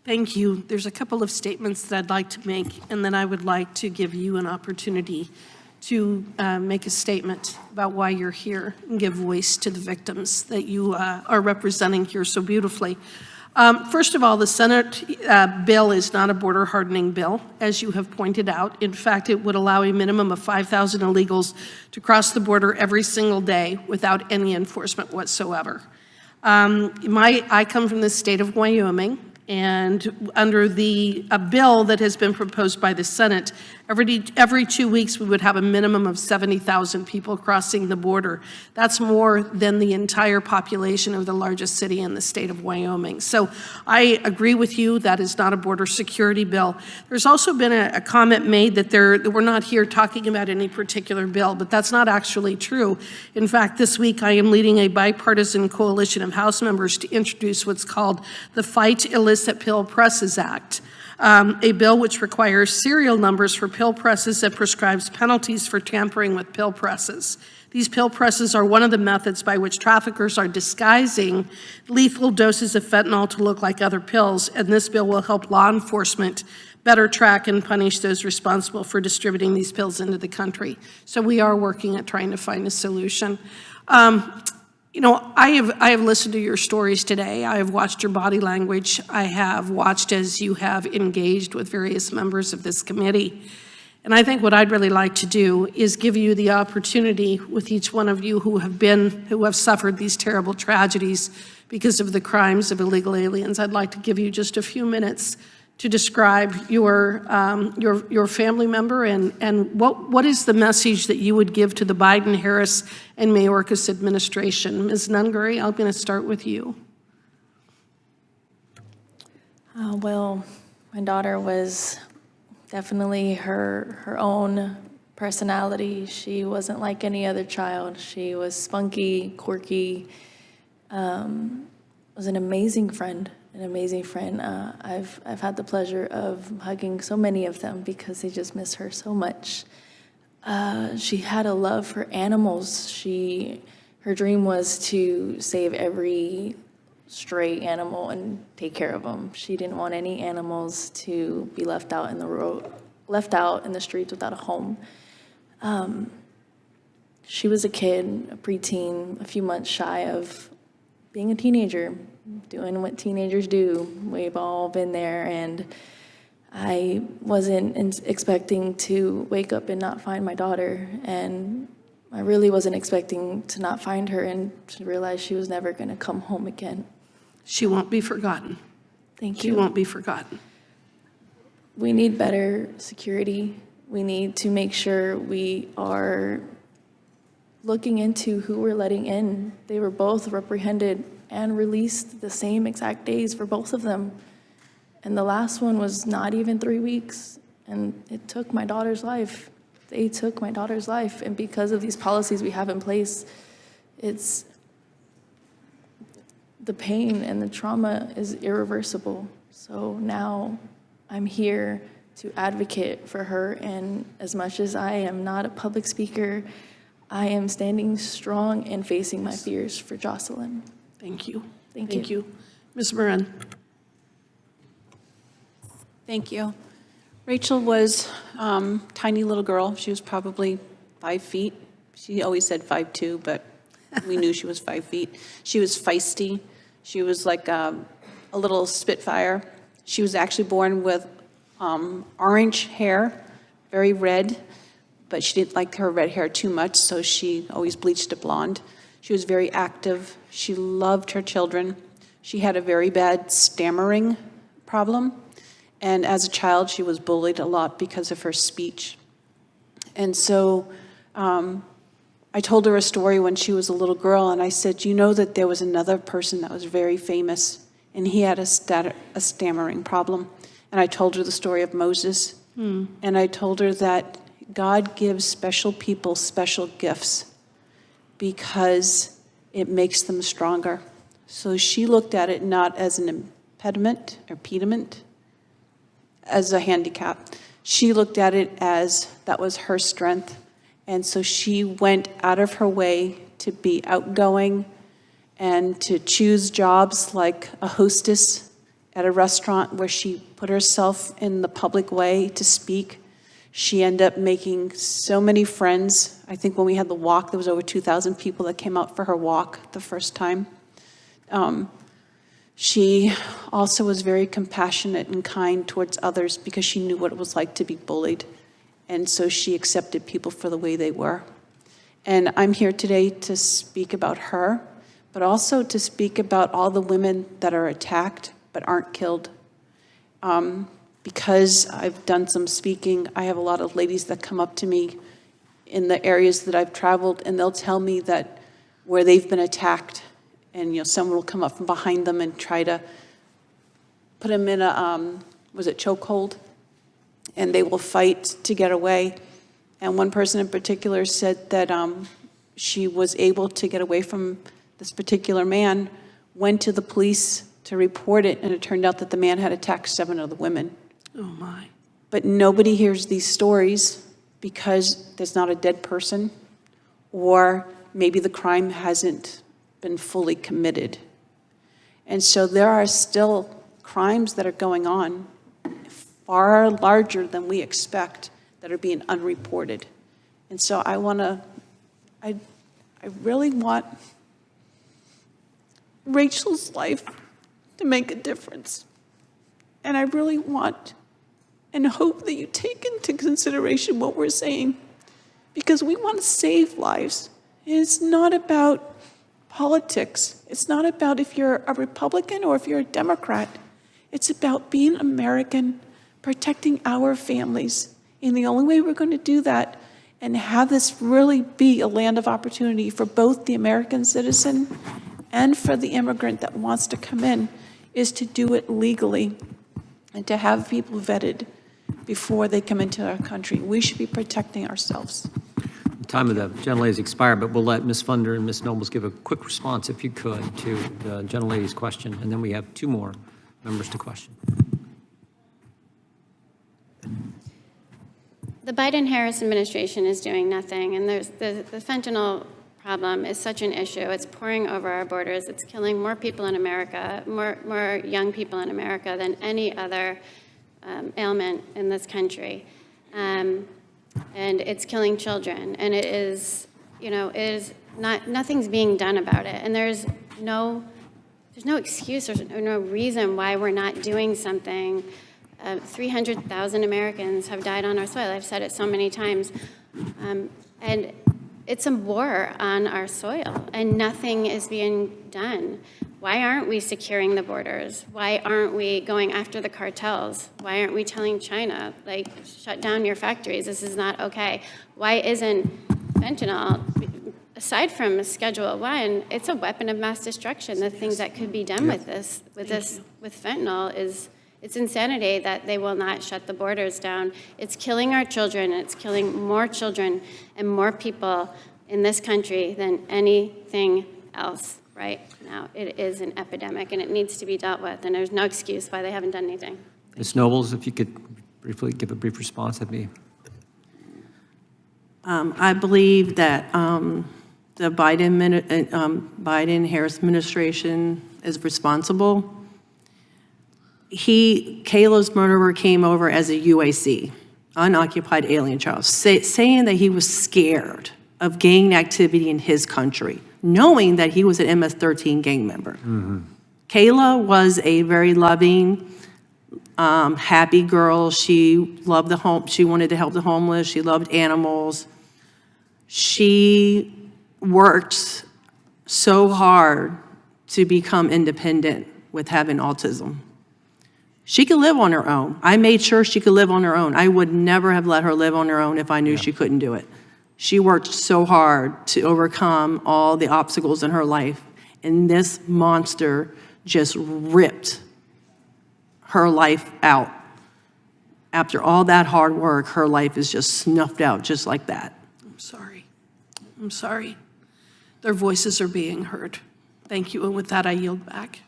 Thank you. There's a couple of statements that I'd like to make, and then I would like to give you an opportunity to make a statement about why you're here and give voice to the victims that you are representing here so beautifully. First of all, the Senate bill is not a border hardening bill, as you have pointed out. In fact, it would allow a minimum of 5,000 illegals to cross the border every single day without any enforcement whatsoever. I come from the state of Wyoming, and under the bill that has been proposed by the Senate, every 2 weeks we would have a minimum of 70,000 people crossing the border. That's more than the entire population of the largest city in the state of Wyoming. So I agree with you, that is not a border security bill. There's also been a comment made that we're not here talking about any particular bill, but that's not actually true. In fact, this week I am leading a bipartisan coalition of House members to introduce what's called the Fight Illicit Pill Presses Act. A bill which requires serial numbers for pill presses and prescribes penalties for tampering with pill presses. These pill presses are one of the methods by which traffickers are disguising lethal doses of fentanyl to look like other pills, and this bill will help law enforcement better track and punish those responsible for distributing these pills into the country. So we are working at trying to find a solution. You know, I have listened to your stories today. I have watched your body language. I have watched as you have engaged with various members of this committee. And I think what I'd really like to do is give you the opportunity with each one of you who have suffered these terrible tragedies because of the crimes of illegal aliens. I'd like to give you just a few minutes to describe your family member and what is the message that you would give to the Biden, Harris, and Mayorkas administration. Ms. Nungaray, I'm going to start with you. Well, my daughter was definitely her own personality. She wasn't like any other child. She was spunky, quirky, was an amazing friend. I've had the pleasure of hugging so many of them because they just miss her so much. She had a love for animals. Her dream was to save every stray animal and take care of them. She didn't want any animals to be left out in the streets without a home. She was a kid, a preteen, a few months shy of being a teenager, doing what teenagers do. We've all been there, and I wasn't expecting to wake up and not find my daughter, and I really wasn't expecting to not find her and to realize she was never going to come home again. She won't be forgotten. Thank you. She won't be forgotten. We need better security. We need to make sure we are looking into who we're letting in. They were both reprehended and released the same exact days for both of them. And the last one was not even 3 weeks, and it took my daughter's life. They took my daughter's life, and because of these policies we have in place, the pain and the trauma is irreversible. So now I'm here to advocate for her, and as much as I am not a public speaker, I am standing strong and facing my fears for Jocelyn. Thank you. Thank you. Ms. Morin. Thank you. Rachel was tiny little girl. She was probably 5 feet. She always said 5'2", but we knew she was 5 feet. She was feisty. She was like a little spitfire. She was actually born with orange hair, very red, but she didn't like her red hair too much, so she always bleached it blonde. She was very active. She loved her children. She had a very bad stammering problem. And as a child, she was bullied a lot because of her speech. And so I told her a story when she was a little girl, and I said, you know that there was another person that was very famous, and he had a stammering problem. And I told her the story of Moses. And I told her that God gives special people special gifts because it makes them stronger. So she looked at it not as an impediment or pediment, as a handicap. She looked at it as that was her strength. And so she went out of her way to be outgoing and to choose jobs like a hostess at a restaurant where she put herself in the public way to speak. She ended up making so many friends. I think when we had the walk, there was over 2,000 people that came out for her walk the first time. She also was very compassionate and kind towards others because she knew what it was like to be bullied. And so she accepted people for the way they were. And I'm here today to speak about her, but also to speak about all the women that are attacked but aren't killed. Because I've done some speaking, I have a lot of ladies that come up to me in the areas that I've traveled, and they'll tell me that where they've been attacked, and someone will come up from behind them and try to put them in a, chokehold, and they will fight to get away. And one person in particular said that she was able to get away from this particular man, went to the police to report it, and it turned out that the man had attacked 7 other women. Oh, my. But nobody hears these stories because there's not a dead person, or maybe the crime hasn't been fully committed. And so there are still crimes that are going on far larger than we expect that are being unreported. And so I really want Rachel's life to make a difference. And I really want and hope that you take into consideration what we're saying, because we want to save lives. And it's not about politics. It's not about if you're a Republican or if you're a Democrat. It's about being American, protecting our families. And the only way we're going to do that and have this really be a land of opportunity for both the American citizen and for the immigrant that wants to come in is to do it legally and to have people vetted before they come into our country. We should be protecting ourselves. The time of the gentlelady has expired, but we'll let Ms. Funder and Ms. Nobles give a quick response, if you could, to the gentlelady's question, and then we have 2 more members to question. The Biden-Harris administration is doing nothing, and the fentanyl problem is such an issue. It's pouring over our borders. It's killing more people in America, more young people in America than any other ailment in this country. And it's killing children. And it is, nothing's being done about it. And there's no excuse, there's no reason why we're not doing something. 300,000 Americans have died on our soil. I've said it so many times. And it's a war on our soil, and nothing is being done. Why aren't we securing the borders? Why aren't we going after the cartels? Why aren't we telling China, shut down your factories, this is not okay? Why isn't fentanyl, aside from Schedule 1, it's a weapon of mass destruction. The things that could be done with fentanyl it's insanity that they will not shut the borders down. It's killing our children, and it's killing more children and more people in this country than anything else right now. It is an epidemic, and it needs to be dealt with, and there's no excuse why they haven't done anything. Ms. Nobles, if you could briefly give a brief response, that'd be. I believe that the Biden-Harris administration is responsible. Kayla's murderer came over as a UAC, unoccupied alien child, saying that he was scared of gang activity in his country, knowing that he was an MS-13 gang member. Mm-hmm. Kayla was a very loving, happy girl. She loved the home. She wanted to help the homeless. She loved animals. She worked so hard to become independent with having autism. She could live on her own. I made sure she could live on her own. I would never have let her live on her own if I knew she couldn't do it. She worked so hard to overcome all the obstacles in her life, and this monster just ripped her life out. After all that hard work, her life is just snuffed out just like that. I'm sorry. I'm sorry. Their voices are being heard. Thank you, and with that, I yield back.